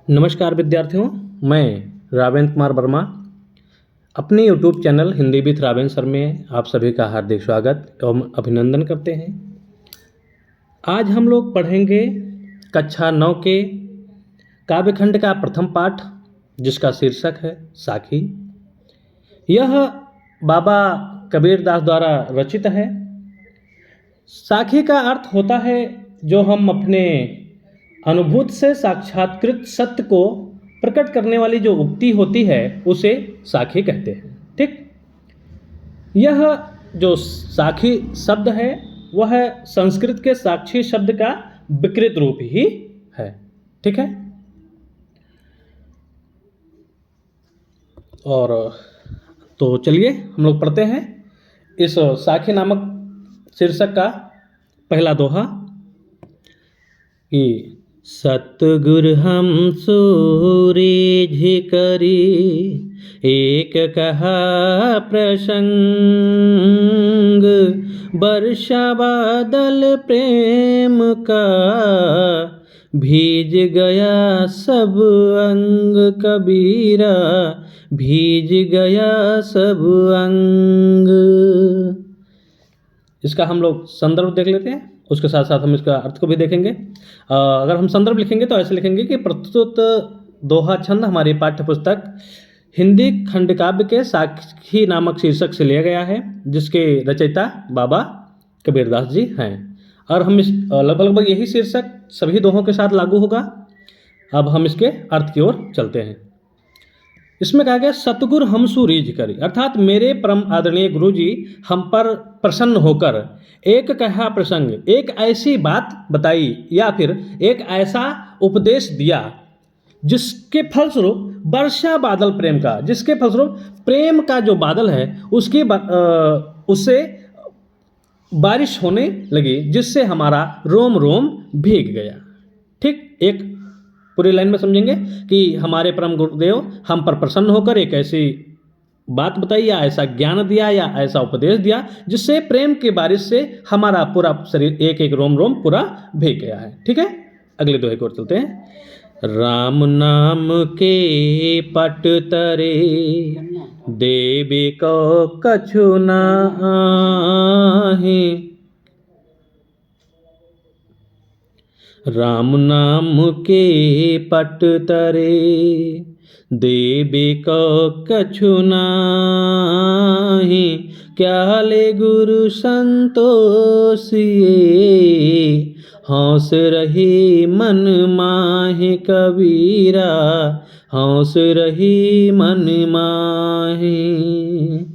नमस्कार विद्यार्थियों, मैं रावेंद्र कुमार वर्मा अपने YouTube channel Hindi with Ravendra sir में आप सभी का हार्दिक स्वागत एवं अभिनंदन करते हैं। आज हम लोग पढ़ेंगे कक्षा 9 के काव्यखंड का प्रथम पाठ, जिसका शीर्षक है साखी। यह बाबा कबीरदास द्वारा रचित है। साखी का अर्थ होता है जो हम अपने अनुभूत से साक्षात्कृत सत्य को प्रकट करने वाली जो उक्ति होती है उसे साखी कहते हैं। ठीक, यह जो साखी शब्द है वह संस्कृत के साक्षी शब्द का विकृत रूप ही है। ठीक है, और तो चलिए हम लोग पढ़ते हैं इस साखी नामक शीर्षक का पहला दोहा कि सतगुरु हम सूरिझ करी एक कहा प्रसंग, वर्षा बादल प्रेम का भीज गया सब अंग, कबीरा भीज गया सब अंग। इसका हम लोग संदर्भ देख लेते हैं, उसके साथ साथ हम इसका अर्थ को भी देखेंगे। अगर हम संदर्भ लिखेंगे तो ऐसे लिखेंगे कि प्रस्तुत दोहा छंद हमारी पाठ्य पुस्तक हिंदी खंड काव्य के साखी नामक शीर्षक से लिया गया है, जिसके रचयिता बाबा कबीरदास जी हैं। और हम इस लगभग यही शीर्षक सभी दोहों के साथ लागू होगा। अब हम इसके अर्थ की ओर चलते हैं। इसमें कहा गया सतगुरु हम सुरीझ करी, अर्थात मेरे परम आदरणीय गुरु जी हम पर प्रसन्न होकर एक कहा प्रसंग, एक ऐसी बात बताई या फिर एक ऐसा उपदेश दिया जिसके फलस्वरूप वर्षा बादल प्रेम का, जिसके फलस्वरूप प्रेम का जो बादल है उसकी उससे बारिश होने लगी, जिससे हमारा रोम रोम भीग गया। ठीक, एक पूरी लाइन में समझेंगे कि हमारे परम गुरुदेव हम पर प्रसन्न होकर एक ऐसी बात बताई या ऐसा ज्ञान दिया या ऐसा उपदेश दिया जिससे प्रेम की बारिश से हमारा पूरा शरीर एक एक रोम रोम पूरा भीग गया है। ठीक है, अगले दोहे की ओर चलते हैं। राम नाम के पट तरे देवी को कछु नाहि, राम नाम के पट तरे देवी को कछु नाहि, क्या ले गुरु संतोषिए हौस रही मन माहि, कबीरा हौस रही मन माहि।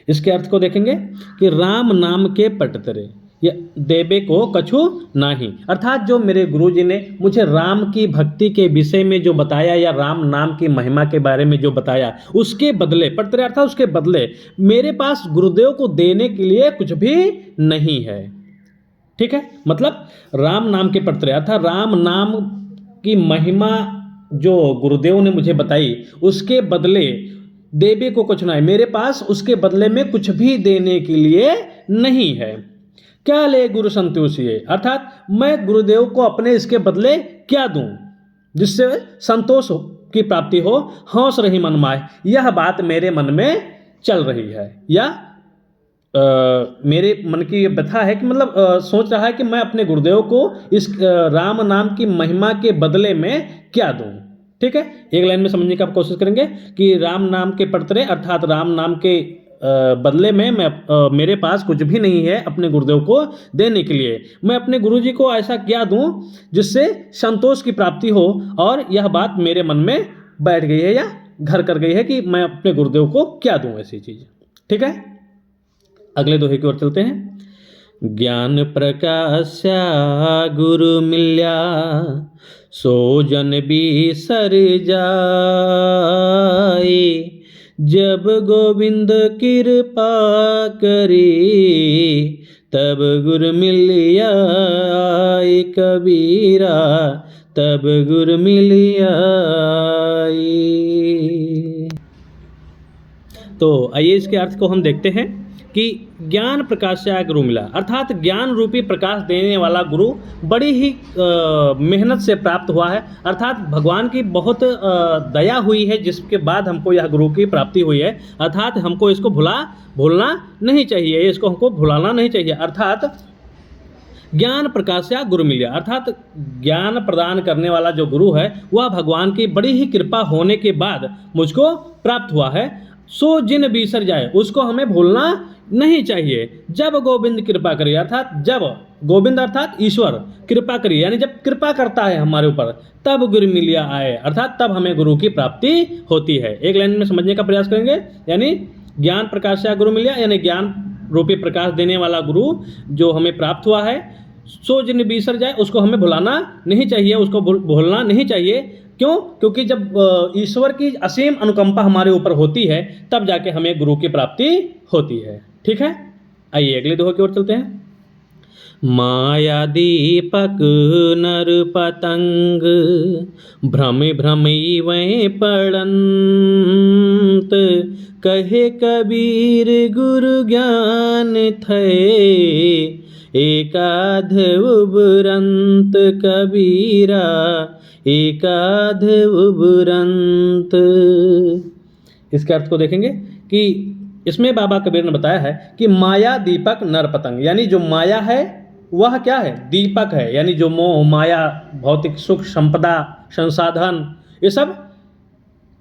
इसके अर्थ को देखेंगे कि राम नाम के पट तरे या देवे को कछु नाही, अर्थात जो मेरे गुरु जी ने मुझे राम की भक्ति के विषय में जो बताया या राम नाम की महिमा के बारे में जो बताया, उसके बदले पटतरे अर्थात उसके बदले मेरे पास गुरुदेव को देने के लिए कुछ भी नहीं है। ठीक है, मतलब राम नाम के पटतरे अर्थात राम नाम की महिमा जो गुरुदेव ने मुझे बताई उसके बदले देवे को कुछ नहीं, मेरे पास उसके बदले में कुछ भी देने के लिए नहीं है। क्या ले गुरु संतोषिए, अर्थात मैं गुरुदेव को अपने इसके बदले क्या दूं जिससे संतोष की प्राप्ति हो। हौस रही मन माय, यह बात मेरे मन में चल रही है या मेरे मन की ये व्यथा है कि मतलब सोच रहा है कि मैं अपने गुरुदेव को इस राम नाम की महिमा के बदले में क्या दूं। ठीक है, एक लाइन में समझने की आप कोशिश करेंगे कि राम नाम के पटतरे अर्थात राम नाम के बदले में मेरे पास कुछ भी नहीं है अपने गुरुदेव को देने के लिए। मैं अपने गुरुजी को ऐसा क्या दूं जिससे संतोष की प्राप्ति हो, और यह बात मेरे मन में बैठ गई है या घर कर गई है कि मैं अपने गुरुदेव को क्या दूं ऐसी चीज़। ठीक है, अगले दोहे की ओर चलते हैं। ज्ञान प्रकाश्या गुरु मिल्या सो जन बिसर जाए, जब गोविंद कृपा करी तब गुरु मिलिया, कबीरा तब गुरु मिलिया। तो आइए इसके अर्थ को हम देखते हैं। कि ज्ञान प्रकाश से गुरु मिला, अर्थात ज्ञान रूपी प्रकाश देने वाला गुरु बड़ी ही मेहनत से प्राप्त हुआ है, अर्थात भगवान की बहुत दया हुई है जिसके बाद हमको यह गुरु की प्राप्ति हुई है। अर्थात हमको इसको भूलना नहीं चाहिए, इसको हमको भुलाना नहीं चाहिए। अर्थात ज्ञान प्रकाश्या गुरु मिलिया, अर्थात ज्ञान प्रदान करने वाला जो गुरु है वह भगवान की बड़ी ही कृपा होने के बाद मुझको प्राप्त हुआ है। सो जिन बिसर जाए, उसको हमें भूलना नहीं चाहिए। जब गोविंद कृपा करिए, अर्थात जब गोविंद अर्थात ईश्वर कृपा करिए, यानी जब कृपा करता है हमारे ऊपर तब गुरु मिलिया आए, अर्थात तब हमें गुरु की प्राप्ति होती है। एक लाइन में समझने का प्रयास करेंगे, यानी ज्ञान प्रकाश्या गुरु मिलिया, यानी ज्ञान रूपी प्रकाश देने वाला गुरु जो हमें प्राप्त हुआ है। सो जिन बिसर जाए, उसको हमें भुलाना नहीं चाहिए, उसको भूलना नहीं चाहिए। क्यों? क्योंकि जब ईश्वर की असीम अनुकंपा हमारे ऊपर होती है तब जाके हमें गुरु की प्राप्ति होती है। ठीक है, आइए अगले दोहे की ओर चलते हैं। माया दीपक नर पतंग भ्रम भ्रमई पड़ंत, कहे कबीर गुरु ज्ञान थे एकाध उबरंत, कबीरा एकाध उबरंत। इसके अर्थ को देखेंगे कि इसमें बाबा कबीर ने बताया है कि माया दीपक नर पतंग, यानी जो माया है वह क्या है? दीपक है, यानी जो मोह माया भौतिक सुख संपदा संसाधन ये सब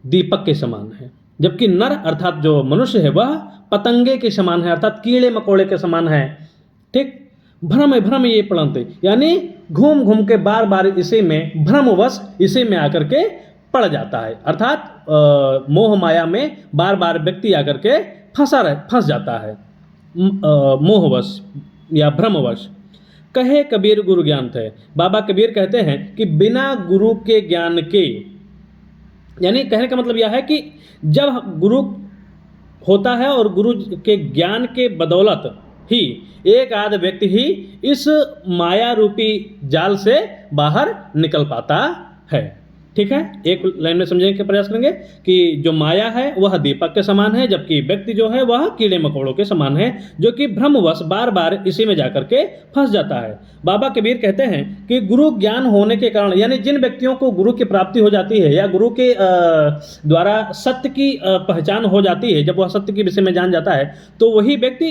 दीपक के समान है, जबकि नर अर्थात जो मनुष्य है वह पतंगे के समान है, अर्थात कीड़े मकोड़े के समान है। ठीक, भ्रम ये पड़ते, यानी घूम घूम के बार बार इसी में भ्रमवश इसी में आकर के पड़ जाता है, अर्थात मोह माया में बार बार व्यक्ति आकर के फंस जाता है मोहवश या भ्रमवश। कहे कबीर गुरु ज्ञान थे, बाबा कबीर कहते हैं कि बिना गुरु के ज्ञान के, यानी कहने का मतलब यह है कि जब गुरु होता है और गुरु के ज्ञान के बदौलत ही एक आध व्यक्ति ही इस माया रूपी जाल से बाहर निकल पाता है। ठीक है, एक लाइन में समझने का प्रयास करेंगे कि जो माया है वह दीपक के समान है, जबकि व्यक्ति जो है वह कीड़े मकोड़ों के समान है, जो कि भ्रमवश बार बार इसी में जाकर के फंस जाता है। बाबा कबीर कहते हैं कि गुरु ज्ञान होने के कारण, यानी जिन व्यक्तियों को गुरु की प्राप्ति हो जाती है या गुरु के द्वारा सत्य की पहचान हो जाती है, जब वह सत्य के विषय में जान जाता है, तो वही व्यक्ति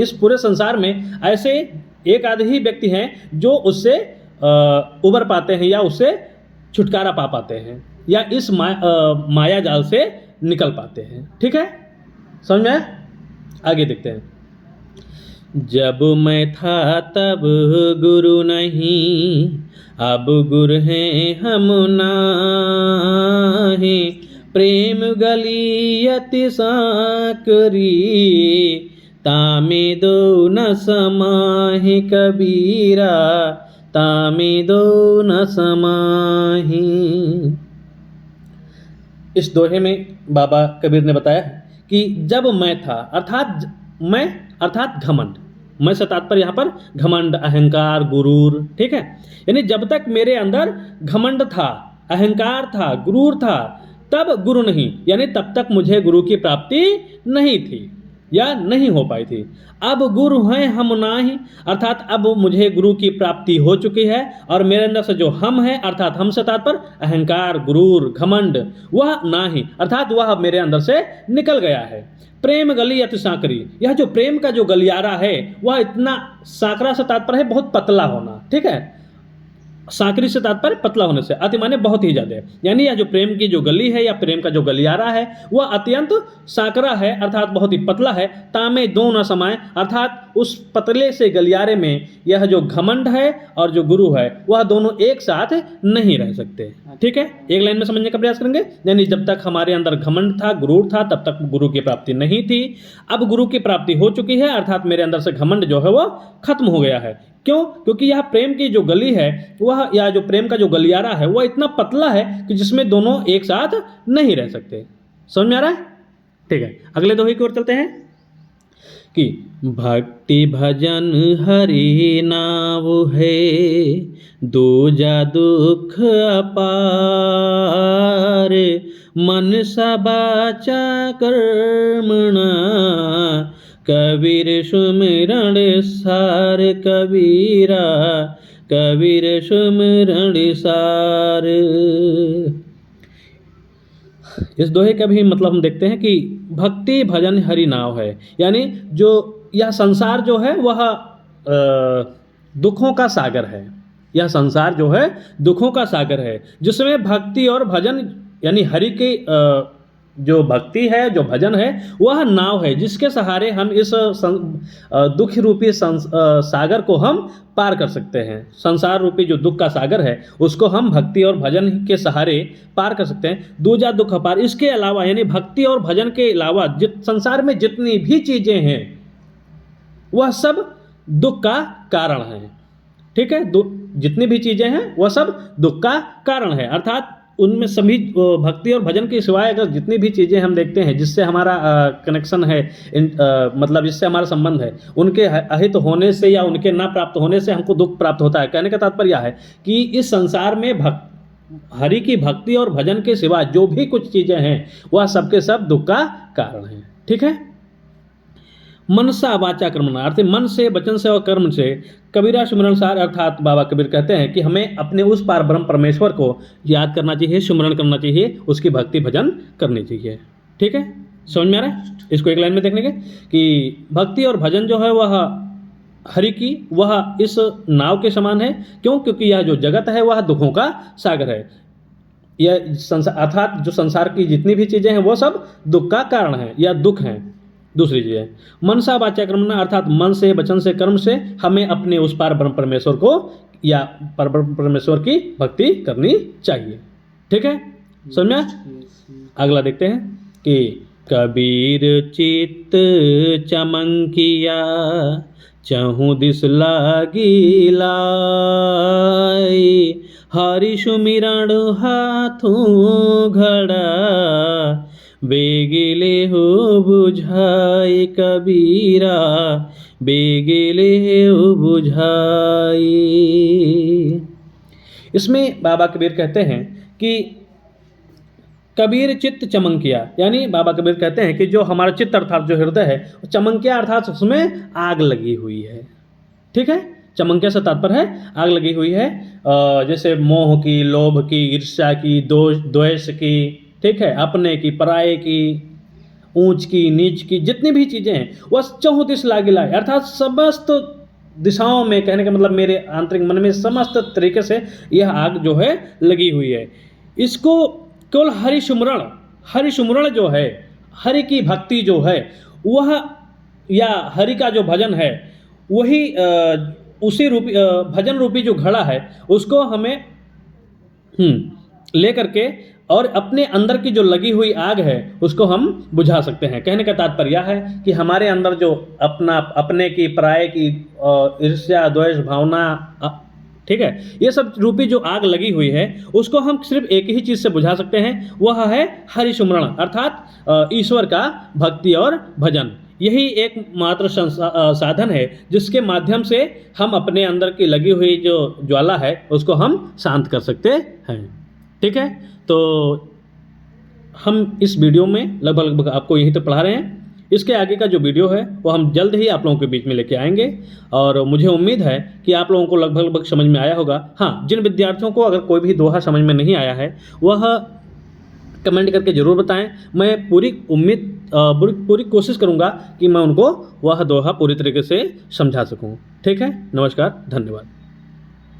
इस पूरे संसार में ऐसे एक आध ही व्यक्ति हैं जो उससे उबर पाते हैं या उससे छुटकारा पा पाते हैं या इस माया जाल से निकल पाते हैं। ठीक है, समझ में आया? आगे देखते हैं। जब मैं था तब गुरु नहीं, अब गुरु हैं हम नाहीं, प्रेम गली अति साकरी, तामे दो न समाहि कबीरा, तामे दो न समाही। इस दोहे में बाबा कबीर ने बताया कि जब मैं था, अर्थात मैं अर्थात घमंड, मैं से तात्पर्य यहाँ पर घमंड अहंकार गुरूर। ठीक है, यानी जब तक मेरे अंदर घमंड था, अहंकार था, गुरूर था, तब गुरु नहीं, यानी तब तक मुझे गुरु की प्राप्ति नहीं थी या नहीं हो पाई थी। अब गुरु हैं हम नाही, अर्थात अब मुझे गुरु की प्राप्ति हो चुकी है और मेरे अंदर से जो हम है, अर्थात हम से तात्पर्य अहंकार गुरूर घमंड, वह नाही, अर्थात वह मेरे अंदर से निकल गया है। प्रेम गली अति सांकरी, यह जो प्रेम का जो गलियारा है वह इतना, सांकरा से तात्पर्य है बहुत पतला होना। ठीक है, सांकरी से तात्पर्य पतला होने से, अति माने बहुत ही ज़्यादा, यानी यह जो प्रेम की जो गली है या प्रेम का जो गलियारा है वह अत्यंत सांकरा है, अर्थात बहुत ही पतला है। तामे दो न समाए, अर्थात उस पतले से गलियारे में यह जो घमंड है और जो गुरु है वह दोनों एक साथ नहीं रह सकते। ठीक है, एक लाइन में समझने का प्रयास करेंगे, यानी जब तक हमारे अंदर घमंड था, गुरूर था, तब तक गुरु की प्राप्ति नहीं थी। अब गुरु की प्राप्ति हो चुकी है, अर्थात मेरे अंदर से घमंड जो है वह खत्म हो गया है। क्यों? क्योंकि यह प्रेम की जो गली है वह, या जो प्रेम का जो गलियारा है वह इतना पतला है कि जिसमें दोनों एक साथ नहीं रह सकते। समझ में आ रहा है? ठीक है, अगले दोहे की ओर चलते हैं कि भक्ति भजन हरि नाम है, दूजा दुख अपार, मन सा बाचा कर्मणा, कबीर सुमिरन सार कबीरा, कबीर सुमिरन सार। इस दोहे का भी मतलब हम देखते हैं कि भक्ति भजन हरि नाव है, यानी जो यह संसार जो है वह दुखों का सागर है। यह संसार जो है दुखों का सागर है, जिसमें भक्ति और भजन यानी हरि की जो भक्ति है, जो भजन है, वह नाव है जिसके सहारे हम इस दुख रूपी सागर को हम पार कर सकते हैं। संसार रूपी जो दुख का सागर है उसको हम भक्ति और भजन के सहारे पार कर सकते हैं। दूजा दुख पार। इसके अलावा यानी भक्ति और भजन के अलावा संसार में जितनी भी चीज़ें हैं वह सब दुख का कारण है। ठीक है, जितनी भी चीज़ें हैं वह सब दुख का कारण है, अर्थात उनमें सभी भक्ति और भजन के सिवाय अगर जितनी भी चीज़ें हम देखते हैं जिससे हमारा कनेक्शन है, मतलब जिससे हमारा संबंध है, उनके अहित होने से या उनके ना प्राप्त होने से हमको दुख प्राप्त होता है। कहने का तात्पर्य है कि इस संसार में हरि की भक्ति और भजन के सिवा जो भी कुछ चीज़ें हैं वह सबके सब दुख का कारण है। ठीक है, मनसा वाचा कर्मणा, अर्थात मन से, वचन से और कर्म से कबीरा सुमिरन सार, अर्थात बाबा कबीर कहते हैं कि हमें अपने उस पार ब्रह्म परमेश्वर को याद करना चाहिए, सुमिरन करना चाहिए, उसकी भक्ति भजन करनी चाहिए। ठीक है, समझ में आ रहा है? इसको एक लाइन में देखने के कि भक्ति और भजन जो है वह हरि की, वह इस नाव के समान है। क्यों? क्योंकि यह जो जगत है वह दुखों का सागर है। यह संसार अर्थात जो संसार की जितनी भी चीज़ें हैं वो सब दुख का कारण है या दुख हैं। दूसरी चीज़ है मनसा वाचा कर्मणा, अर्थात मन से, वचन से, कर्म से हमें अपने उस पार ब्रह्म परमेश्वर को या ब्रह्म परमेश्वर की भक्ति करनी चाहिए। ठीक है, समझ में? अगला देखते हैं कि कबीर चित्त चमंकिया, चहु दिस लागी लाई, हरि सुमिरन हाथों घड़ा, बेगिले हो बुझाई कबीरा, बेगिले हो बुझाई। इसमें बाबा कबीर कहते हैं कि कबीर चित्त चमंकिया, यानी बाबा कबीर कहते हैं कि जो हमारा चित्त अर्थात जो हृदय है, चमंकिया अर्थात उसमें आग लगी हुई है। ठीक है, चमंकिया से तात्पर्य है आग लगी हुई है, जैसे मोह की, लोभ की, ईर्ष्या की, द्वेष की, ठीक है, अपने की, पराये की, ऊंच की, नीच की, जितनी भी चीज़ें हैं वह चहुँ दिस लागी लाई, अर्थात समस्त दिशाओं में, कहने का मतलब मेरे आंतरिक मन में समस्त तरीके से यह आग जो है लगी हुई है। इसको केवल हरि सुमरण जो है, हरि की भक्ति जो है वह, या हरि का जो भजन है वही उसी रूपी भजन रूपी जो घड़ा है उसको हमें ले करके और अपने अंदर की जो लगी हुई आग है उसको हम बुझा सकते हैं। कहने का तात्पर्य है कि हमारे अंदर जो अपने की, पराये की, ईर्ष्या, द्वेष भावना, ठीक है, ये सब रूपी जो आग लगी हुई है उसको हम सिर्फ एक ही चीज़ से बुझा सकते हैं, वह है हरि सुमरण, अर्थात ईश्वर का भक्ति और भजन। यही एक मात्र साधन है जिसके माध्यम से हम अपने अंदर की लगी हुई जो ज्वाला है उसको हम शांत कर सकते हैं। ठीक है, तो हम इस वीडियो में लगभग आपको यही तो पढ़ा रहे हैं। इसके आगे का जो वीडियो है वो हम जल्द ही आप लोगों के बीच में लेके आएंगे और मुझे उम्मीद है कि आप लोगों को लगभग समझ में आया होगा। हाँ, जिन विद्यार्थियों को अगर कोई भी दोहा समझ में नहीं आया है वह कमेंट करके ज़रूर बताएं। मैं पूरी कोशिश करूँगा कि मैं उनको वह दोहा पूरी तरीके से समझा सकूँ। ठीक है, नमस्कार, धन्यवाद।